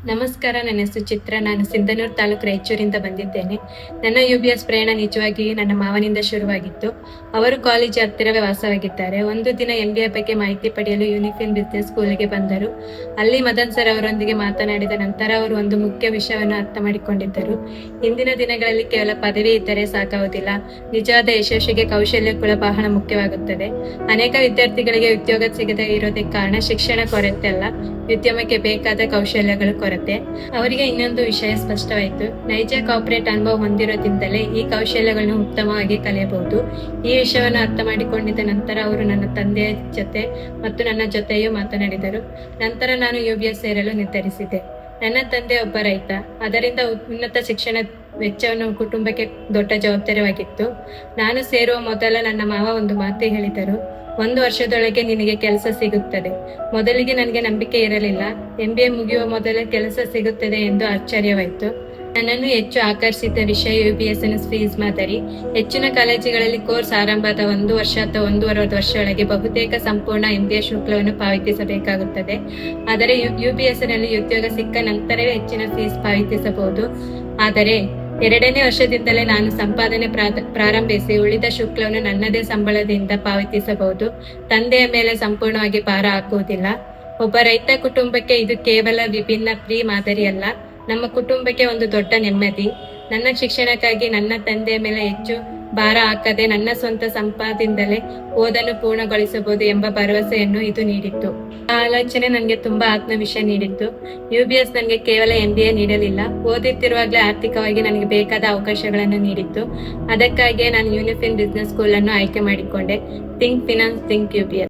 ನಮಸ್ಕಾರ. ನನ್ನ ಹೆಸರು ಚಿತ್ರ. ನಾನು ಸಿಂಧನೂರು ತಾಲೂಕು ರಾಯಚೂರಿಂದ ಬಂದಿದ್ದೇನೆ. ನನ್ನ UBS ಪ್ರಯಾಣ ನಿಜವಾಗಿ ನನ್ನ ಮಾವನಿಂದ ಶುರುವಾಗಿತ್ತು. ಅವರು ಕಾಲೇಜ್ ಹತ್ತಿರವೇ ವಾಸವಾಗಿದ್ದಾರೆ. ಒಂದು ದಿನ MBA ಬಗ್ಗೆ ಮಾಹಿತಿ ಪಡೆಯಲು ಯೂನಿಫಿನ್ ಬಿಸಿನೆಸ್ ಸ್ಕೂಲ್ಗೆ ಬಂದರು. ಅಲ್ಲಿ ಮದನ್ ಸರ್ ಅವರೊಂದಿಗೆ ಮಾತನಾಡಿದ ನಂತರ ಅವರು ಒಂದು ಮುಖ್ಯ ವಿಷಯವನ್ನು ಅರ್ಥ ಮಾಡಿಕೊಂಡಿದ್ದರು. ಇಂದಿನ ದಿನಗಳಲ್ಲಿ ಕೇವಲ ಪದವಿ ಇದ್ದರೆ ಸಾಕಾಗುವುದಿಲ್ಲ. ನಿಜವಾದ ಯಶಸ್ಸಿಗೆ ಕೌಶಲ್ಯ ಕೂಡ ಬಹಳ ಮುಖ್ಯವಾಗುತ್ತದೆ. ಅನೇಕ ವಿದ್ಯಾರ್ಥಿಗಳಿಗೆ ಉದ್ಯೋಗ ಸಿಗದೇ ಇರೋದಕ್ಕೆ ಕಾರಣ ಶಿಕ್ಷಣ ಕೊರತೆ ಅಲ್ಲ, ಉದ್ಯಮಕ್ಕೆ ಬೇಕಾದ ಕೌಶಲ್ಯಗಳು ಕೊರತೆ. ಅವರಿಗೆ ಇನ್ನೊಂದು ವಿಷಯ ಸ್ಪಷ್ಟವಾಯಿತು. ನೈಜ ಕಾರ್ಪೊರೇಟ್ ಅನುಭವ ಹೊಂದಿರೋದ್ರಿಂದಲೇ ಈ ಕೌಶಲ್ಯಗಳನ್ನು ಉತ್ತಮವಾಗಿ ಕಲಿಯಬಹುದು. ಈ ವಿಷಯವನ್ನು ಅರ್ಥ ಮಾಡಿಕೊಂಡಿದ್ದ ನಂತರ ಅವರು ನನ್ನ ತಂದೆಯ ಜೊತೆ ಮತ್ತು ನನ್ನ ಜೊತೆಯೂ ಮಾತನಾಡಿದರು. ನಂತರ ನಾನು UBS ಸೇರಲು ನಿರ್ಧರಿಸಿದೆ. ನನ್ನ ತಂದೆ ಒಬ್ಬ ರೈತ, ಅದರಿಂದ ಉನ್ನತ ಶಿಕ್ಷಣ ವೆಚ್ಚವನ್ನು ಕುಟುಂಬಕ್ಕೆ ದೊಡ್ಡ ಜವಾಬ್ದಾರಿಯಾಗಿತ್ತು. ನಾನು ಸೇರುವ ಮೊದಲ ನನ್ನ ಮಾವ ಒಂದು ಮಾತು ಹೇಳಿದರು. 1 ವರ್ಷದೊಳಗೆ ನಿನಗೆ ಕೆಲಸ ಸಿಗುತ್ತದೆ. ಮೊದಲಿಗೆ ನನಗೆ ನಂಬಿಕೆ ಇರಲಿಲ್ಲ. MBA ಮುಗಿಯುವ ಮೊದಲೇ ಕೆಲಸ ಸಿಗುತ್ತದೆ ಎಂದು ಆಶ್ಚರ್ಯವಾಯಿತು. ನನ್ನನ್ನು ಹೆಚ್ಚು ಆಕರ್ಷಿಸಿದ ವಿಷಯ UBS ಫೀಸ್ ಮಾದರಿ. ಹೆಚ್ಚಿನ ಕಾಲೇಜುಗಳಲ್ಲಿ ಕೋರ್ಸ್ ಆರಂಭದ 1 ವರ್ಷ ಅಥವಾ 1.5 ವರ್ಷದೊಳಗೆ ಬಹುತೇಕ ಸಂಪೂರ್ಣ MBA ಶುಲ್ಕವನ್ನು ಪಾವತಿಸಬೇಕಾಗುತ್ತದೆ. ಆದರೆ UBS ನಲ್ಲಿ ಉದ್ಯೋಗ ಸಿಕ್ಕ ನಂತರವೇ ಹೆಚ್ಚಿನ ಫೀಸ್ ಪಾವತಿಸಬಹುದು. ಆದರೆ 2ನೇ ವರ್ಷದಿಂದಲೇ ನಾನು ಸಂಪಾದನೆ ಪ್ರಾರಂಭಿಸಿ ಉಳಿದ ಶುಲ್ಕವನ್ನು ನನ್ನದೇ ಸಂಬಳದಿಂದ ಪಾವತಿಸಬಹುದು. ತಂದೆಯ ಮೇಲೆ ಸಂಪೂರ್ಣವಾಗಿ ಭಾರ ಹಾಕುವುದಿಲ್ಲ. ಒಬ್ಬ ರೈತ ಕುಟುಂಬಕ್ಕೆ ಇದು ಕೇವಲ ವಿಭಿನ್ನ ಫ್ರೀ ಮಾದರಿಯಲ್ಲ, ನಮ್ಮ ಕುಟುಂಬಕ್ಕೆ ಒಂದು ದೊಡ್ಡ ನೆಮ್ಮದಿ. ನನ್ನ ಶಿಕ್ಷಣಕ್ಕಾಗಿ ನನ್ನ ತಂದೆಯ ಮೇಲೆ ಹೆಚ್ಚು ಭಾರ ಹಾಕದೆ ನನ್ನ ಸ್ವಂತ ಸಂಪಾದನೆಯಿಂದಲೇ ಓದನ್ನು ಪೂರ್ಣಗೊಳಿಸಬಹುದು ಎಂಬ ಭರವಸೆಯನ್ನು ಇದು ನೀಡಿತ್ತು. ಆ ಆಲೋಚನೆ ನನಗೆ ತುಂಬಾ ಆತ್ಮವಿಶ್ವಾಸ ನೀಡಿತ್ತು. UBS ನನಗೆ ಕೇವಲ MBA ನೀಡಲಿಲ್ಲ, ಓದುತ್ತಿರುವಾಗಲೇ ಆರ್ಥಿಕವಾಗಿ ನನಗೆ ಬೇಕಾದ ಅವಕಾಶಗಳನ್ನು ನೀಡಿತ್ತು. ಅದಕ್ಕಾಗಿಯೇ ನಾನು ಯೂನಿಫಿನ್ ಬಿಸಿನೆಸ್ ಸ್ಕೂಲ್ ಅನ್ನು ಆಯ್ಕೆ ಮಾಡಿಕೊಂಡೆ. Think finance, think UBS.